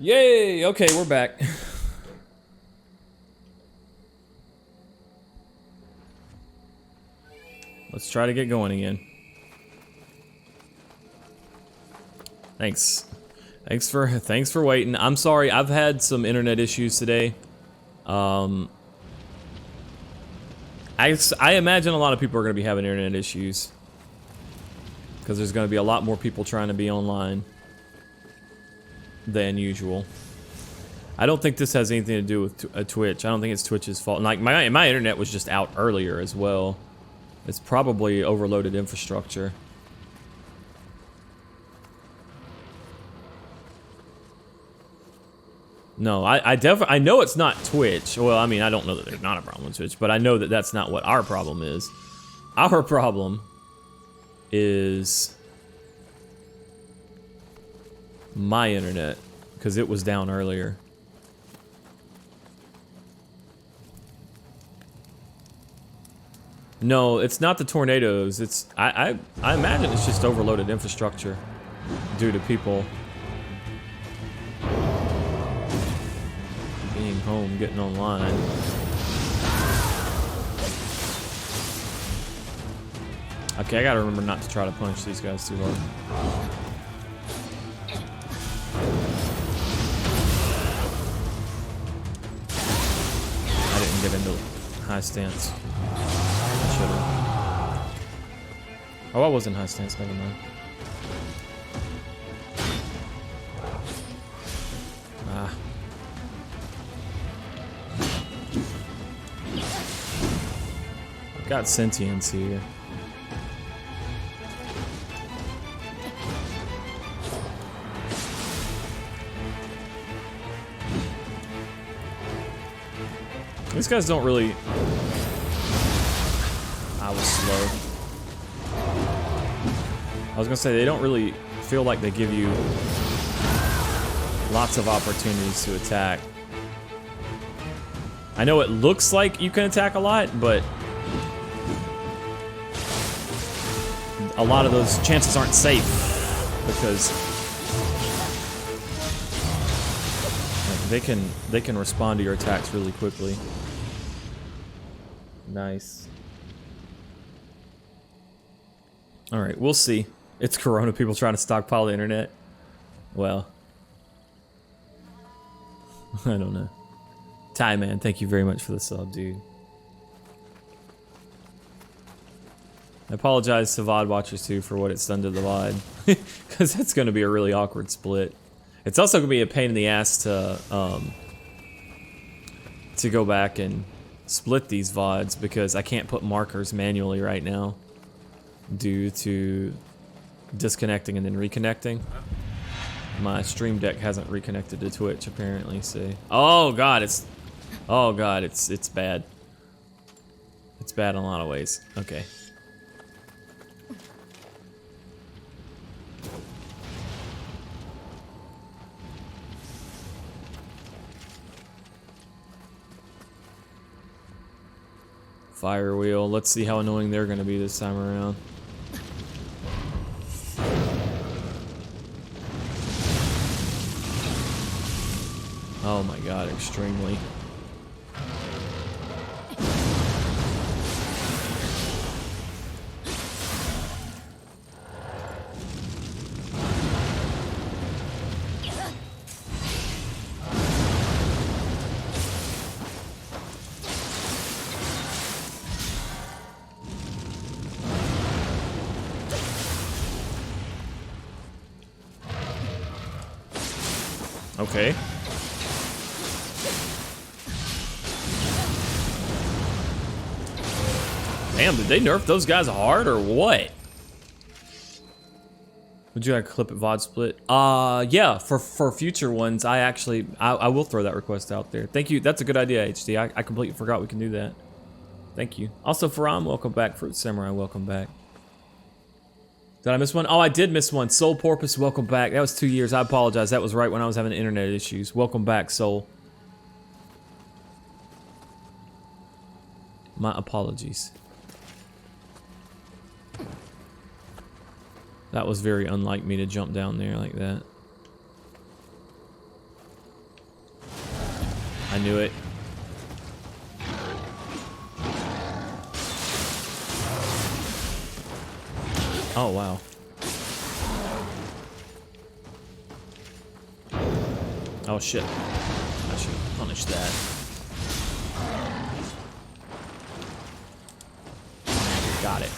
Yay! Okay, we're back. Let's try to get going again. Thanks. Thanks for waiting. I'm sorry, I've had some internet issues today. I imagine a lot of people are going to be having internet issues because there's going to be a lot more people trying to be online than usual. I don't think this has anything to do with Twitch. I don't think it's Twitch's fault. Like my internet was just out earlier as well. It's probably overloaded infrastructure. No, I know it's not Twitch. Well, I mean, I don't know that there's not a problem with Twitch, but I know that that's not what our problem is. Our problem is my internet, because it was down earlier. No, it's not the tornadoes. It's I imagine it's just overloaded infrastructure due to people being home, getting online. Okay, I gotta remember not to try to punch these guys too hard. I didn't get into high stance. I should've. Oh, I was in high stance, never mind. Ah. I've got sentience here. These guys don't really... I was slow. I was gonna say, they don't really feel like they give you lots of opportunities to attack. I know it looks like you can attack a lot, but a lot of those chances aren't safe because they can respond to your attacks really quickly. Nice. All right, we'll see. It's Corona people trying to stockpile the internet. Well, I don't know. Ty man, thank you very much for the sub, dude. I apologize to VOD watchers too for what it's done to the VOD, because that's going to be a really awkward split. It's also going to be a pain in the ass to go back and split these VODs because I can't put markers manually right now due to disconnecting and then reconnecting. My stream deck hasn't reconnected to Twitch apparently, so oh god, it's bad. It's bad in a lot of ways. Okay. Fire wheel. Let's see how annoying they're gonna be this time around. Oh my god, extremely. Okay. Damn, did they nerf those guys hard or what? Would you like a clip at VOD split? Yeah, for future ones, I will throw that request out there. Thank you, that's a good idea, HD. I completely forgot we can do that. Thank you. Also, Faram, welcome back. Fruit Samurai, welcome back. Did I miss one? Oh, I did miss one. Soul Porpoise, welcome back. That was 2 years. I apologize. That was right when I was having internet issues. Welcome back, Soul. My apologies. That was very unlike me to jump down there like that. I knew it. Oh, wow. Oh, shit. I should punish that. Got it.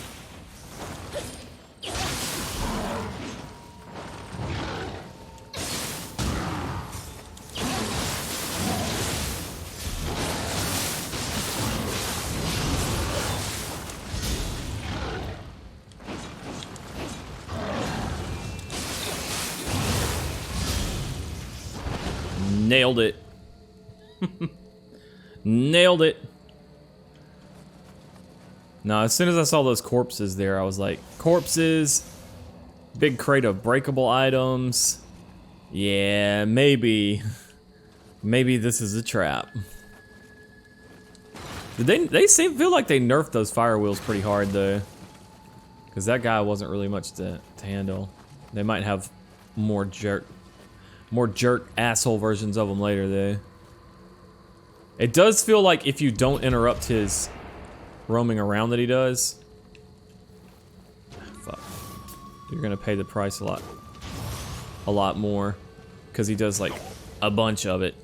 Nailed it. Nailed it. No, as soon as I saw those corpses there, I was like, corpses, big crate of breakable items. Yeah, maybe this is a trap. They feel like they nerfed those fire wheels pretty hard though. Because that guy wasn't really much to handle. They might have more jerk asshole versions of them later though. It does feel like if you don't interrupt his roaming around that he does, fuck, you're gonna pay the price a lot more, because he does like a bunch of it.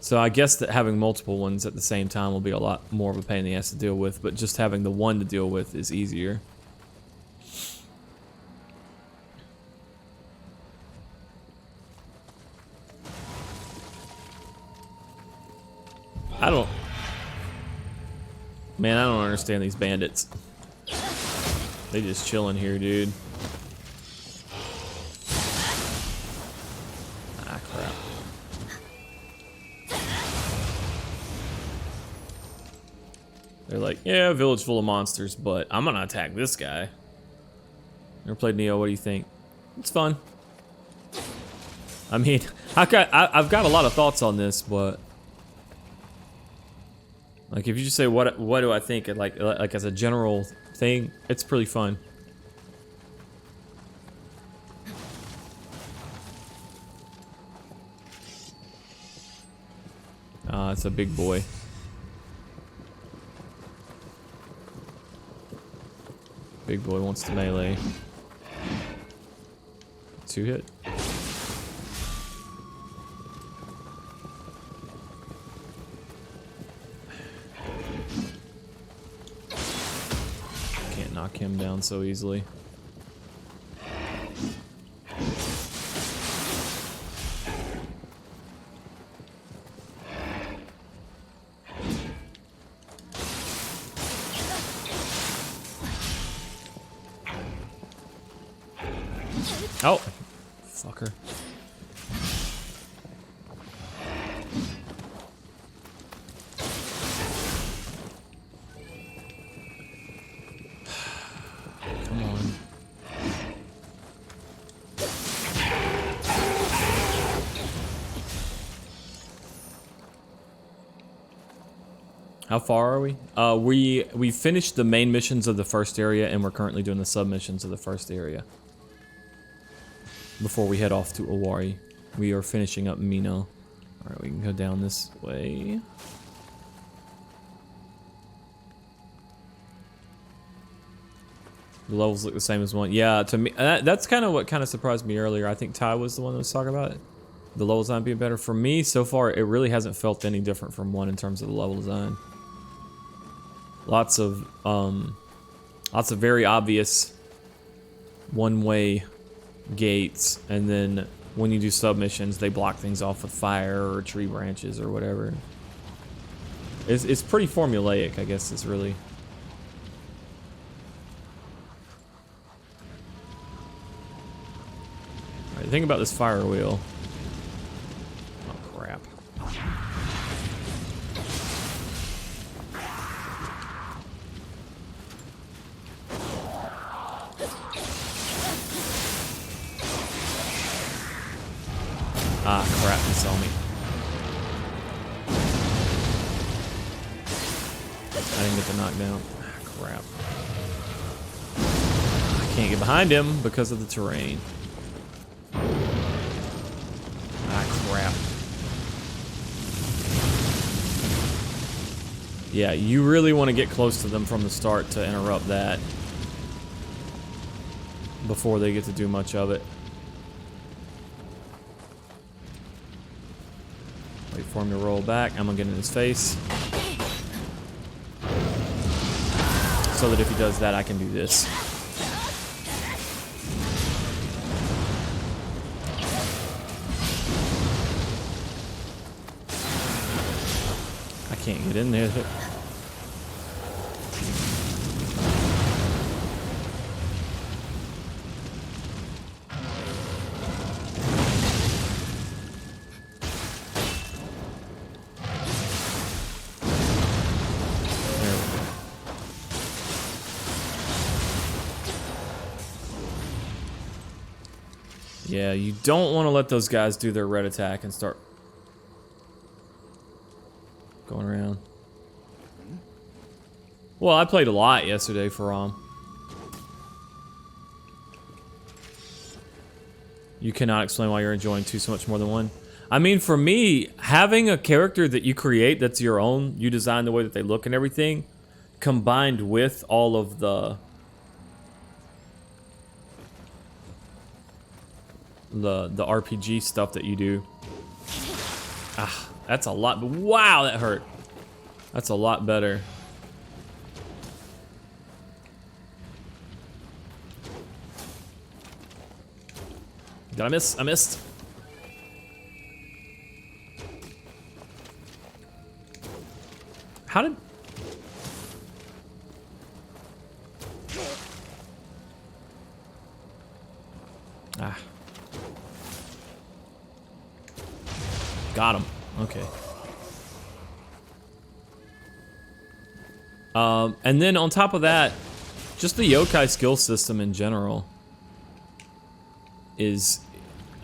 So I guess that having multiple ones at the same time will be a lot more of a pain in the ass to deal with, but just having the one to deal with is easier. I don't understand these bandits. They just chilling here, dude. Ah, crap. They're like, yeah, village full of monsters, but I'm gonna attack this guy. Never played Nioh, what do you think? It's fun. I mean, I've got a lot of thoughts on this, but like, if you just say what do I think, like as a general thing, it's pretty fun. It's a big boy. Big boy wants to melee. 2 hit. Knock him down so easily. Oh, fucker. How far are we? We finished the main missions of the first area, and we're currently doing the sub-missions of the first area. Before we head off to Owari. We are finishing up Nioh. Alright, we can go down this way. The levels look the same as one. Yeah, to me, that's kind of what kind of surprised me earlier. I think Ty was the one that was talking about it. The level design being better. For me, so far, it really hasn't felt any different from 1 in terms of the level design. Lots of very obvious one-way gates, and then when you do submissions, they block things off with fire or tree branches or whatever. It's pretty formulaic, I guess. It's really. All right, think about this fire wheel. Oh crap. Ah, crap, he saw me. I didn't get the knockdown. Ah, crap. I can't get behind him because of the terrain. Ah, crap. Yeah, you really want to get close to them from the start to interrupt that before they get to do much of it. Wait for him to roll back. I'm gonna get in his face. So that if he does that, I can do this. I can't get in there. Yeah, you don't want to let those guys do their red attack and start going around. Well, I played a lot yesterday for You cannot explain why you're enjoying two so much more than one. I mean, for me, having a character that you create that's your own, you design the way that they look and everything, combined with all of the RPG stuff that you do. Ah, that's a lot. Wow, that hurt. That's a lot better. Did I miss? I missed. How did... Ah. Got him. Okay. And then on top of that, just the yokai skill system in general is...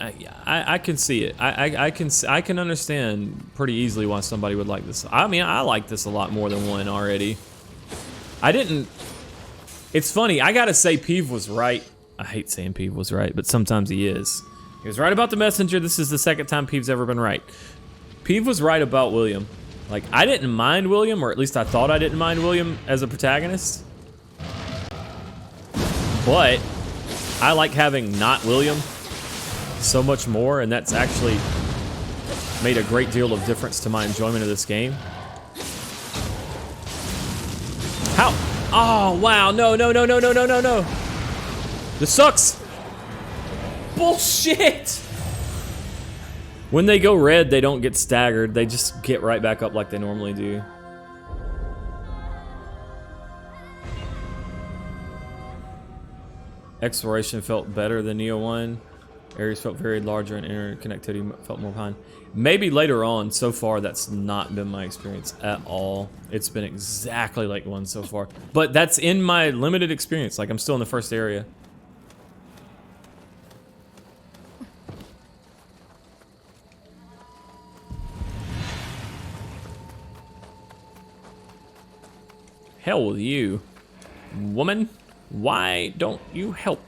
I can see it. I can understand pretty easily why somebody would like this. I mean, I like this a lot more than one already. I didn't... It's funny, I gotta say Peeve was right. I hate saying Peeve was right, but sometimes he is. He was right about the messenger. This is the second time Peeve's ever been right. Peeve was right about William. Like, I didn't mind William, or at least I thought I didn't mind William as a protagonist. But I like having not William so much more, and that's actually made a great deal of difference to my enjoyment of this game. How? Oh, wow. No, no, no, no, no, no, no, no. This sucks. Bullshit. When they go red, they don't get staggered. They just get right back up like they normally do. Exploration felt better than Nioh 1. Areas felt very larger and interconnectivity felt more behind. Maybe later on. So far, that's not been my experience at all. It's been exactly like one so far. But that's in my limited experience. Like, I'm still in the first area. Hell with you, woman. Why don't you help?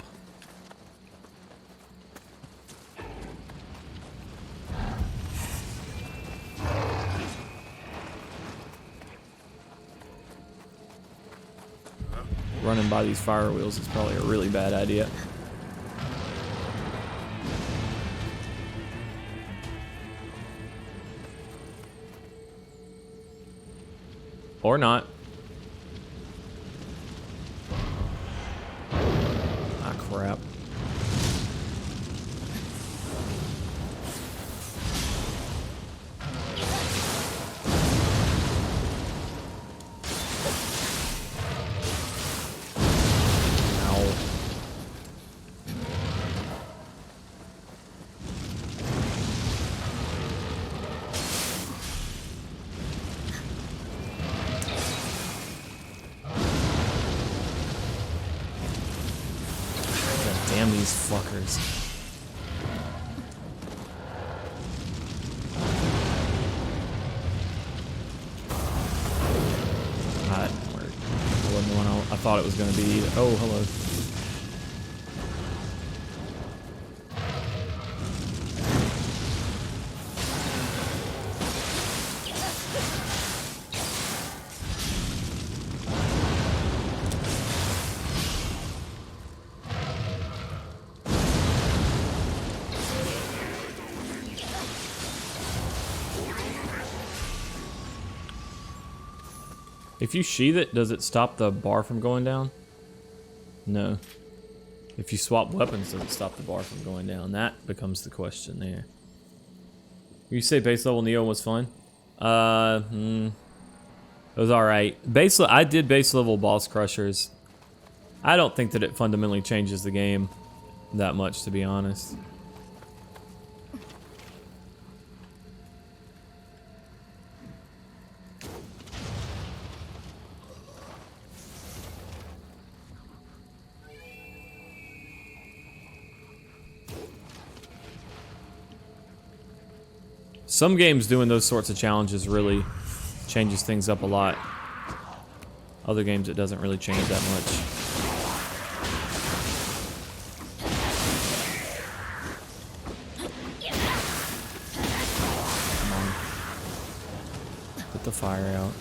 Running by these fire wheels is probably a really bad idea. Or not. Ah, crap. Damn these fuckers. That didn't work. That wasn't the one I thought it was going to be either. Oh, hello. If you sheath it, does it stop the bar from going down? No. If you swap weapons, does it stop the bar from going down? That becomes the question there. You say base level Nioh was fun? It was alright. I did base level boss crushers. I don't think that it fundamentally changes the game that much, to be honest. Some games doing those sorts of challenges really changes things up a lot. Other games it doesn't really change that much. Come on. Put the fire out.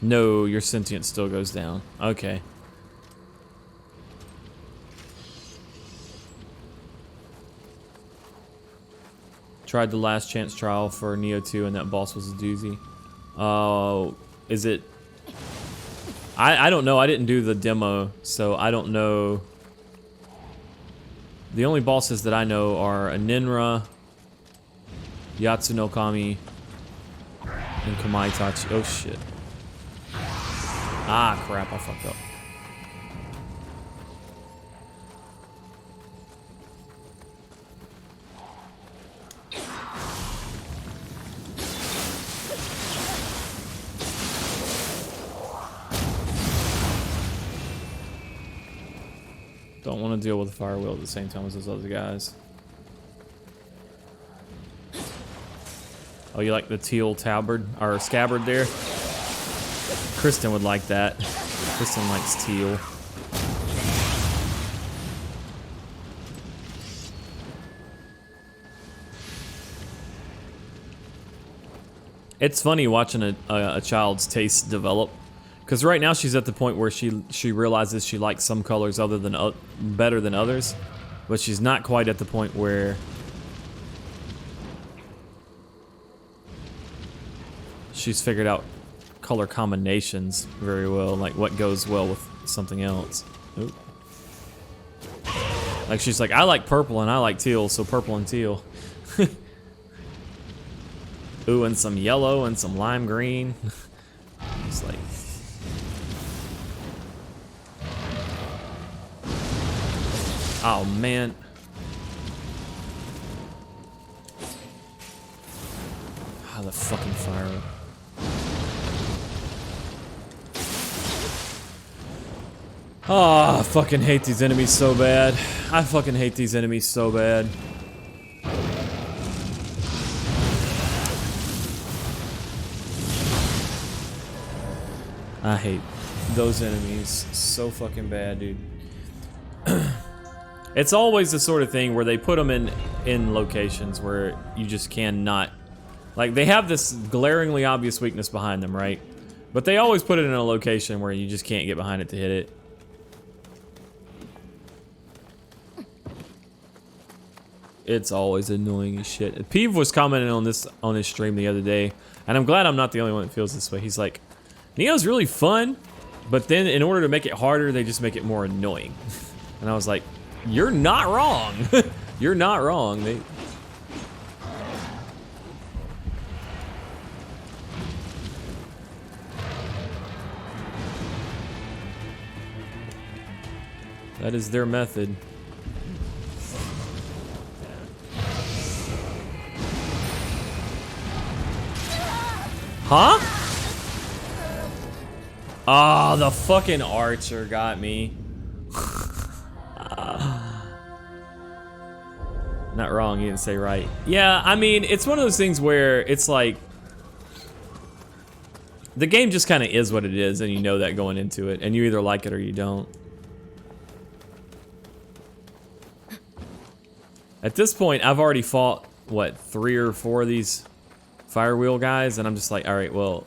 No, your sentience still goes down. Okay. Tried the last chance trial for Nioh 2 and that boss was a doozy. Is it? I don't know. I didn't do the demo, so I don't know. The only bosses that I know are Aninra, Yatsunokami, and Kamaitachi. Oh shit. Ah crap, I fucked up. Don't want to deal with the fire wheel at the same time as those other guys. Oh, you like the teal tabard or scabbard there? Kristen would like that. Kristen likes teal. It's funny watching a child's taste develop. Because right now she's at the point where she realizes she likes some colors other than better than others, but she's not quite at the point where she's figured out color combinations very well, like what goes well with something else. Oop. Like she's like, I like purple and I like teal, so purple and teal. Ooh, and some yellow and some lime green. It's like. Oh man. Ah, the fucking fire. Oh, I fucking hate these enemies so bad. I fucking hate these enemies so bad. I hate those enemies so fucking bad, dude. It's always the sort of thing where they put them in locations where you just cannot, like they have this glaringly obvious weakness behind them, right? But they always put it in a location where you just can't get behind it to hit it. It's always annoying as shit. Peeve was commenting on his stream the other day, and I'm glad I'm not the only one that feels this way. He's like, Nioh's really fun, but then in order to make it harder, they just make it more annoying. And I was like, you're not wrong. You're not wrong. That is their method. Huh? Ah, oh, the fucking archer got me. Not wrong, you didn't say right. Yeah, I mean, it's one of those things where it's like the game just kind of is what it is, and you know that going into it, and you either like it or you don't. At this point, I've already fought, what, 3 or 4 of these fire wheel guys, and I'm just like, all right, well.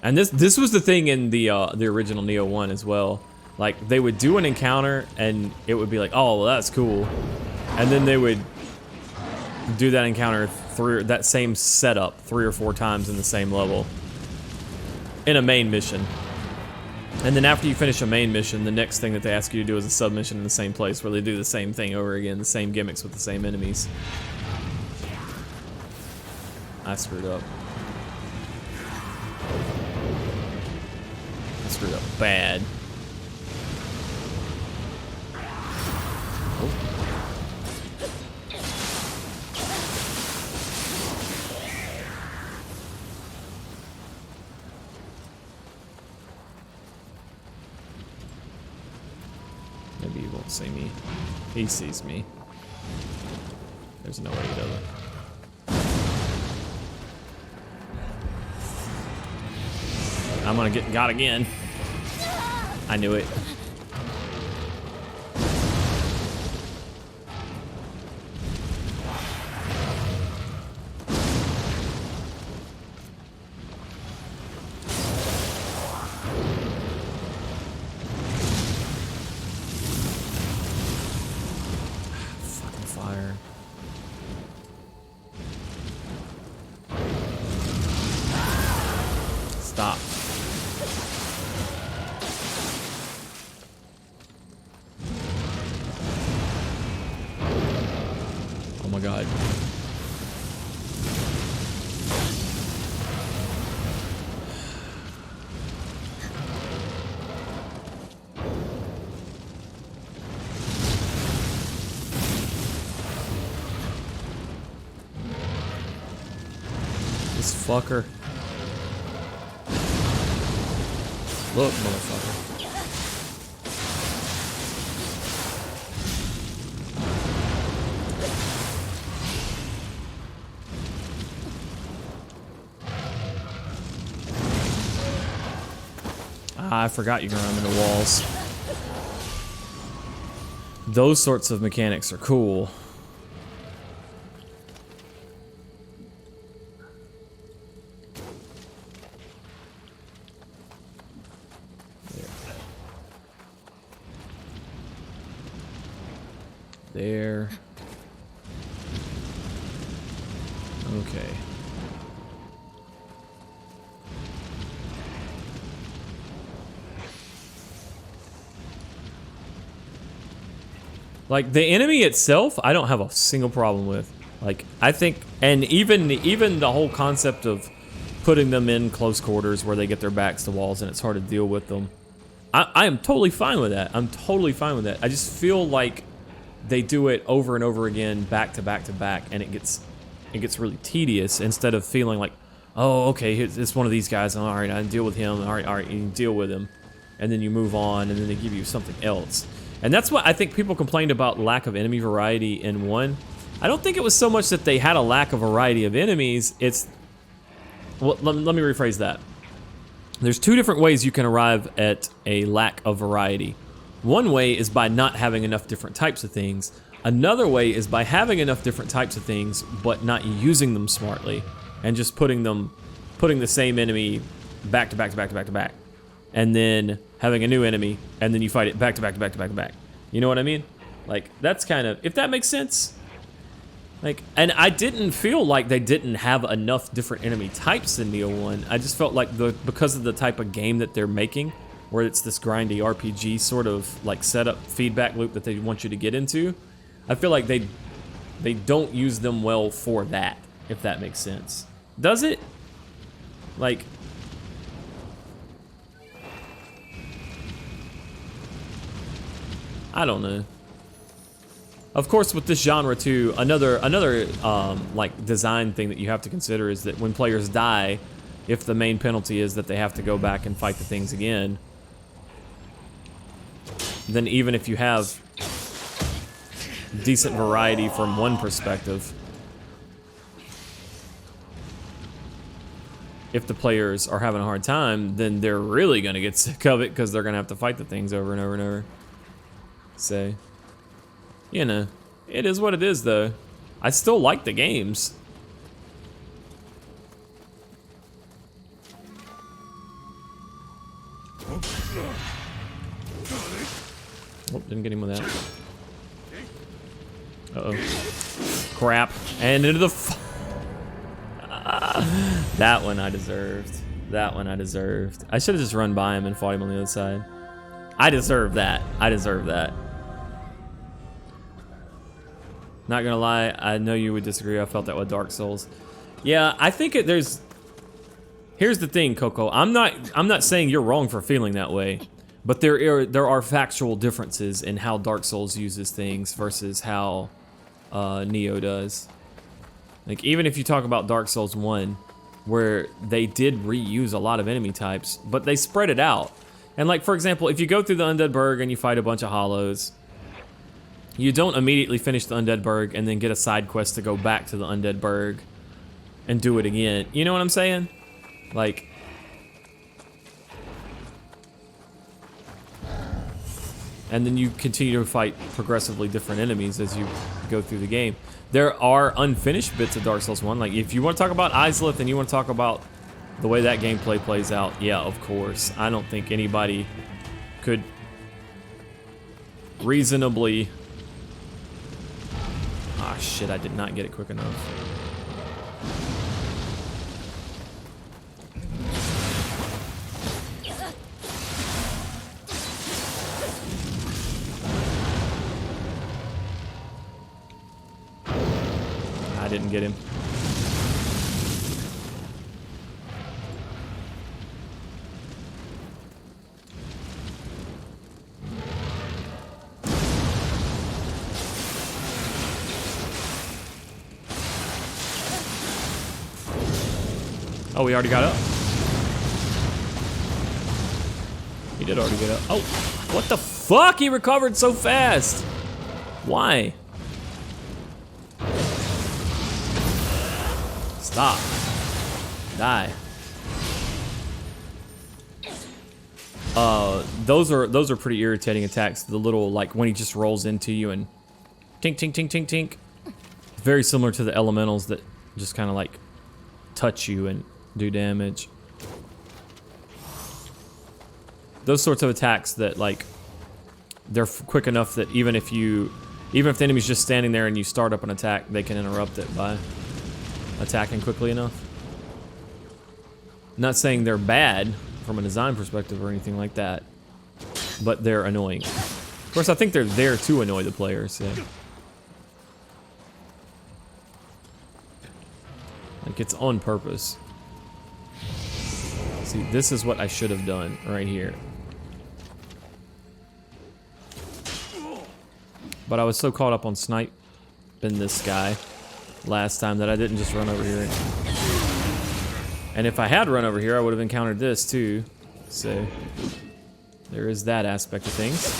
And this was the thing in the original Nioh 1 as well. Like, they would do an encounter, and it would be like, oh, well, that's cool. And then they would do that encounter that same setup 3 or 4 times in the same level in a main mission. And then after you finish a main mission, the next thing that they ask you to do is a submission in the same place where they do the same thing over again, the same gimmicks with the same enemies. I screwed up. I screwed up bad. Oh. Maybe he won't see me. He sees me. There's no way he doesn't. I'm gonna get got again. I knew it. Fucking fire. Stop. Oh my god. This fucker. Look, motherfucker. I forgot you can run into walls. Those sorts of mechanics are cool. There. Okay. Like, the enemy itself, I don't have a single problem with. Like, I think, and even the whole concept of putting them in close quarters where they get their backs to walls and it's hard to deal with them. I am totally fine with that. I'm totally fine with that. I just feel like they do it over and over again, back to back to back, and it gets really tedious instead of feeling like, oh, okay, it's one of these guys. All right, I deal with him. All right, you deal with him, and then you move on, and then they give you something else. And that's what I think people complained about, lack of enemy variety in 1. I don't think it was so much that they had a lack of variety of enemies. It's, well, let me rephrase that. There's 2 different ways you can arrive at a lack of variety. One way is by not having enough different types of things. Another way is by having enough different types of things, but not using them smartly, and just putting the same enemy back to back to back to back to back, and then having a new enemy, and then you fight it back to back to back to back to back. You know what I mean? Like, that's kind of, if that makes sense. Like, and I didn't feel like they didn't have enough different enemy types in Nioh 1. I just felt like because of the type of game that they're making, where it's this grindy RPG sort of like setup feedback loop that they want you to get into, I feel like they don't use them well for that, if that makes sense. Does it? Like, I don't know. Of course, with this genre too, another like design thing that you have to consider is that when players die, if the main penalty is that they have to go back and fight the things again, then even if you have decent variety from one perspective, if the players are having a hard time, then they're really gonna get sick of it because they're gonna have to fight the things over and over and over. So, you know, it is what it is though. I still like the games. Oh, didn't get him with that. Uh-oh. crap. And into the... that one I deserved. That one I deserved. I should have just run by him and fought him on the other side. I deserve that. I deserve that. Not gonna lie, I know you would disagree. I felt that with Dark Souls. Yeah, I think there's... Here's the thing, Coco. I'm not saying you're wrong for feeling that way, but there are factual differences in how Dark Souls uses things versus how Nioh does. Like, even if you talk about Dark Souls 1, where they did reuse a lot of enemy types, but they spread it out. And like, for example, if you go through the Undead Burg and you fight a bunch of hollows, you don't immediately finish the Undead Burg and then get a side quest to go back to the Undead Burg and do it again. You know what I'm saying? Like... And then you continue to fight progressively different enemies as you go through the game. There are unfinished bits of Dark Souls 1. Like, if you want to talk about Izalith and you want to talk about the way that gameplay plays out, yeah, of course. I don't think anybody could reasonably... Ah, shit, I did not get it quick enough. I didn't get him. Oh, we already got up? He did already get up. Oh, what the fuck? He recovered so fast. Why? Stop. Die. Those are pretty irritating attacks. The little, like, when he just rolls into you and tink, tink, tink, tink, tink. Very similar to the elementals that just kind of like touch you and do damage. Those sorts of attacks that, like, they're quick enough that even if the enemy's just standing there and you start up an attack, they can interrupt it by attacking quickly enough. Not saying they're bad from a design perspective or anything like that, but they're annoying. Of course, I think they're there to annoy the players, yeah. Like, it's on purpose. See, this is what I should have done right here. But I was so caught up on sniping this guy last time that I didn't just run over here. And if I had run over here, I would have encountered this too. So there is that aspect of things.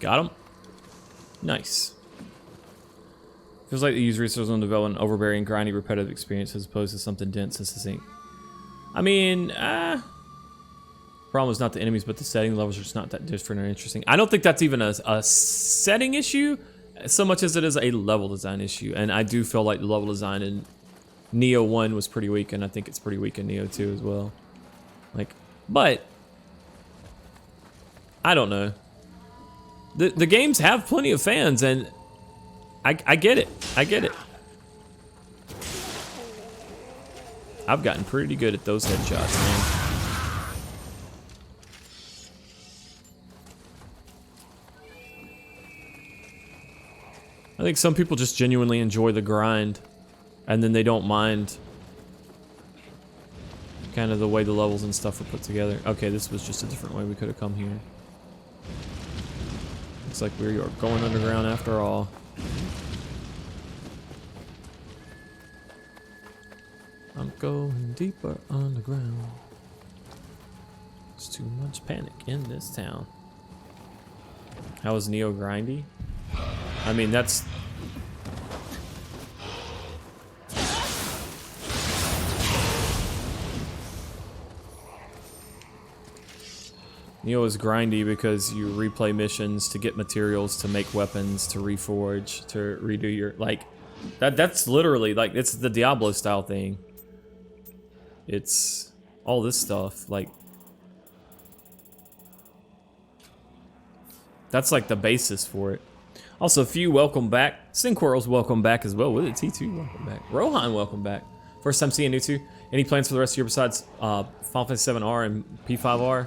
Got him. Nice. Feels like they use resources on development an overbearing, grindy, repetitive experience as opposed to something dense and succinct. I mean, problem is not the enemies, but the setting. The levels are just not that different or interesting. I don't think that's even a setting issue so much as it is a level design issue. And I do feel like the level design in Nioh 1 was pretty weak, and I think it's pretty weak in Nioh 2 as well. Like, but I don't know. The games have plenty of fans, and I get it. I get it. I've gotten pretty good at those headshots, man. I think some people just genuinely enjoy the grind, and then they don't mind kind of the way the levels and stuff are put together. Okay, this was just a different way we could have come here. Looks like we are going underground after all. I'm going deeper underground. There's too much panic in this town. How is Nioh grindy? I mean, that's... Nioh is grindy because you replay missions to get materials, to make weapons, to reforge, to redo your, like, that's literally, like, it's the Diablo style thing. It's all this stuff, like, that's like the basis for it. Also, Few, welcome back. Sinquirls, welcome back as well. With it, T2, welcome back. Rohan, welcome back. First time seeing you two. Any plans for the rest of the year besides Final Fantasy 7R and P5R?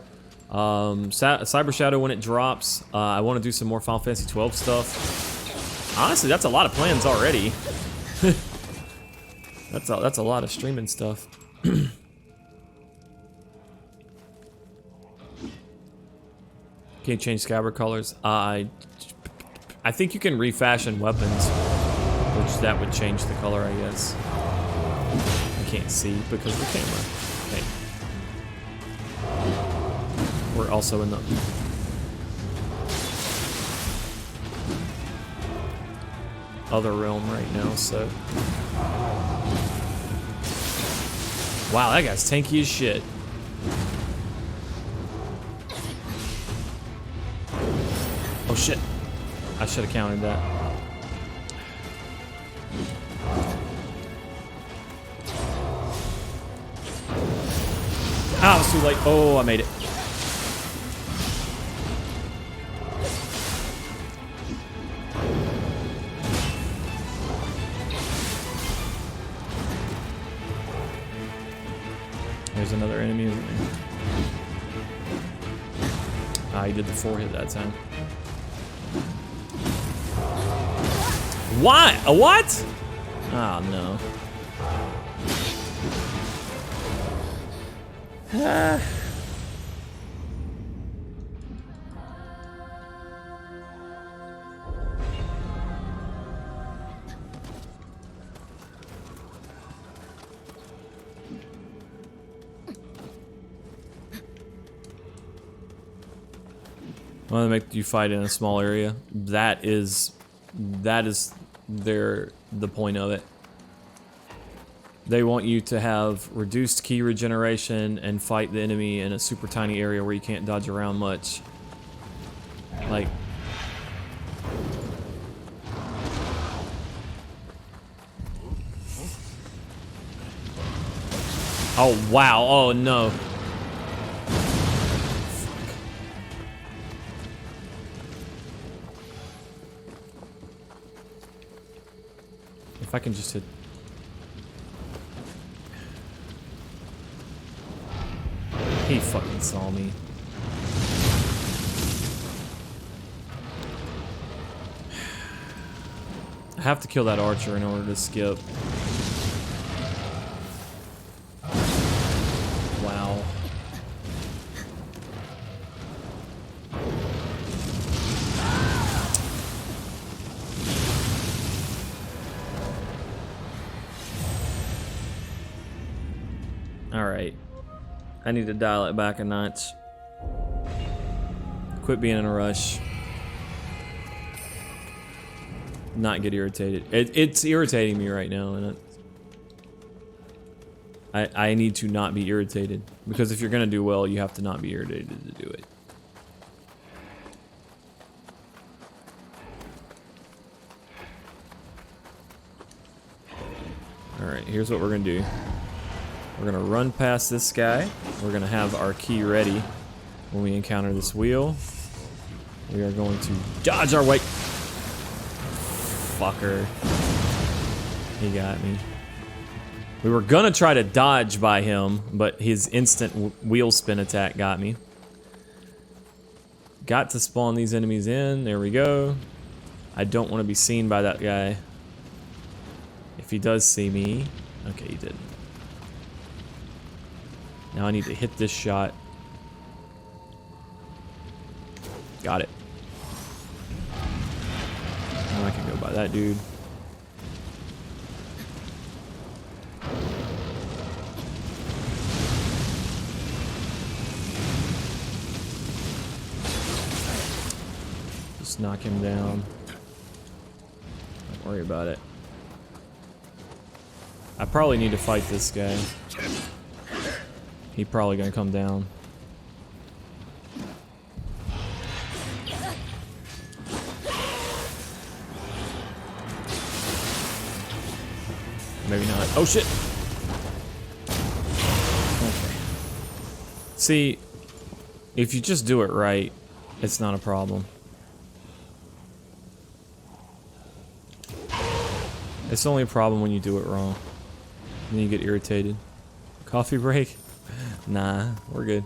Cyber Shadow when it drops. I want to do some more Final Fantasy 12 stuff. Honestly, that's a lot of plans already. that's a lot of streaming stuff. Can't change scabbard colors. I think you can refashion weapons, which that would change the color, I guess. I can't see because of the camera. Okay. We're also in the other realm right now, so. Wow, that guy's tanky as shit. Oh shit. I should have countered that. Ah, it was too late. Oh, I made it. There's another enemy, isn't there? Ah, he did the 4-hit that time. Why? A what? Oh no. Ah. Well, they make you fight in a small area. That is the point of it. They want you to have reduced key regeneration and fight the enemy in a super tiny area where you can't dodge around much. Like, oh wow, oh no. If I can just hit. He fucking saw me. I have to kill that archer in order to skip. Wow. Alright. I need to dial it back a notch. Quit being in a rush. Not get irritated. It's irritating me right now, and I need to not be irritated. Because if you're gonna do well, you have to not be irritated to do it. Alright, here's what we're gonna do. We're gonna run past this guy. We're gonna have our key ready when we encounter this wheel. We are going to dodge our way. Fucker. He got me. We were gonna try to dodge by him, but his instant wheel spin attack got me. Got to spawn these enemies in. There we go. I don't want to be seen by that guy. If he does see me. Okay, he didn't. Now I need to hit this shot. Got it. Now I can go by that dude. Just knock him down. Don't worry about it. I probably need to fight this guy. He's probably gonna come down. Maybe not. Oh shit! Okay. See, if you just do it right, it's not a problem. It's only a problem when you do it wrong. Then you get irritated. Coffee break? Nah, we're good.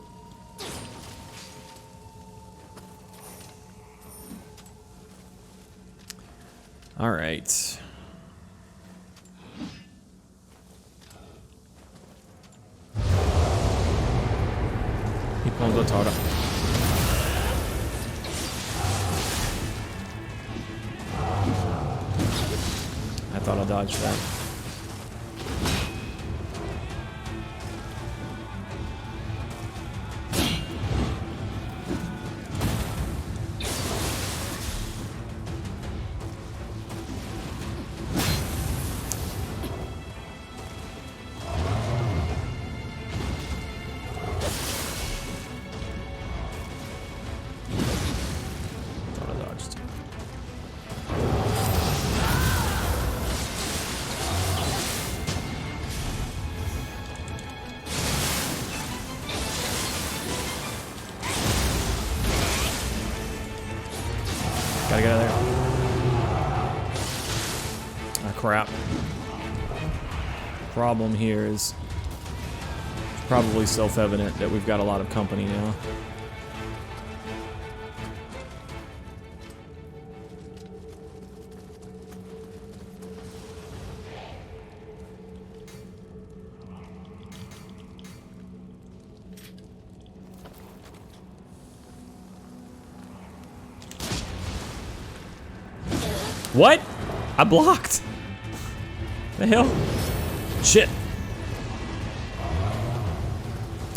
All right. Ipongo Tara. I thought I dodged that. Gotta get out of there. Ah, crap. Problem here is it's probably self-evident that we've got a lot of company now. What? I blocked. The hell? Shit.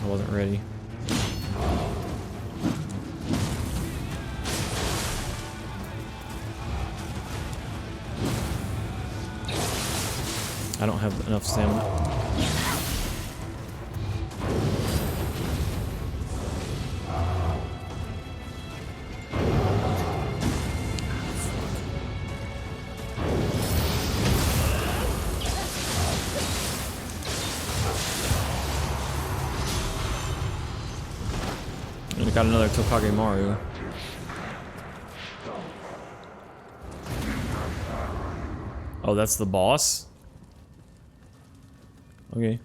I wasn't ready. I don't have enough stamina. Got another Tokage Maru. Oh, that's the boss? Okay.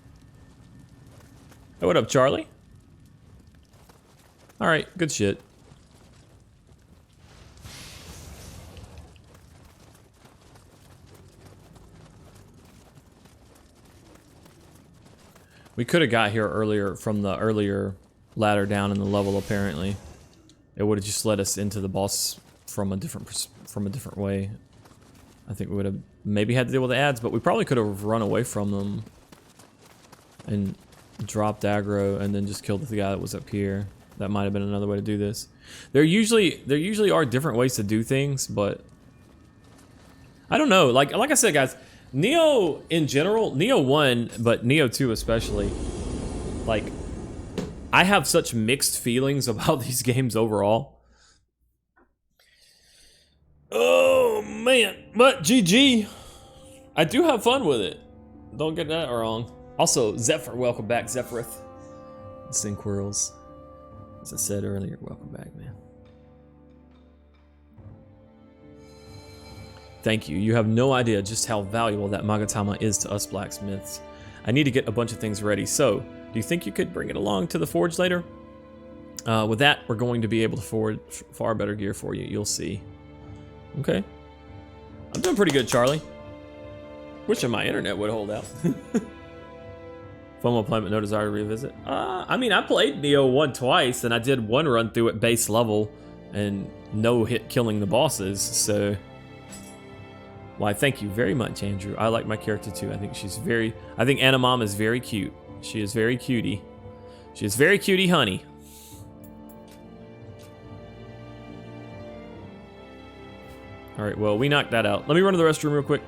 Hey, what up, Charlie? Alright, good shit. We could have got here earlier from the earlier ladder down in the level. Apparently, it would have just led us into the boss from a different way. I think we would have maybe had to deal with the ads, but we probably could have run away from them and dropped aggro and then just killed the guy that was up here. That might have been another way to do this. There usually are different ways to do things, but I don't know. Like I said, guys, Nioh in general, Nioh 1, but Nioh 2 especially, like, I have such mixed feelings about these games overall. Oh, man. But GG. I do have fun with it. Don't get that wrong. Also, Zephyr, welcome back, Zephyrith. Synquirls. As I said earlier, welcome back, man. Thank you. You have no idea just how valuable that Magatama is to us blacksmiths. I need to get a bunch of things ready, so do you think you could bring it along to the forge later? With that, we're going to be able to forge far better gear for you. You'll see. Okay. I'm doing pretty good, Charlie. Wishing my internet would hold out. FOMO plan, but no desire to revisit. I mean, I played Nioh 1 twice, and I did one run through at base level, and no hit killing the bosses, so... Why, thank you very much, Andrew. I like my character too. I think Anna Mom is very cute. She is very cutie. She is very cutie honey. Alright, well, we knocked that out. Let me run to the restroom real quick,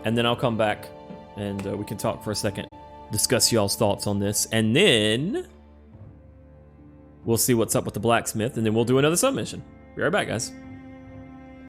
and then I'll come back, and we can talk for a second. Discuss y'all's thoughts on this, and then we'll see what's up with the blacksmith, and then we'll do another submission. Be right back, guys.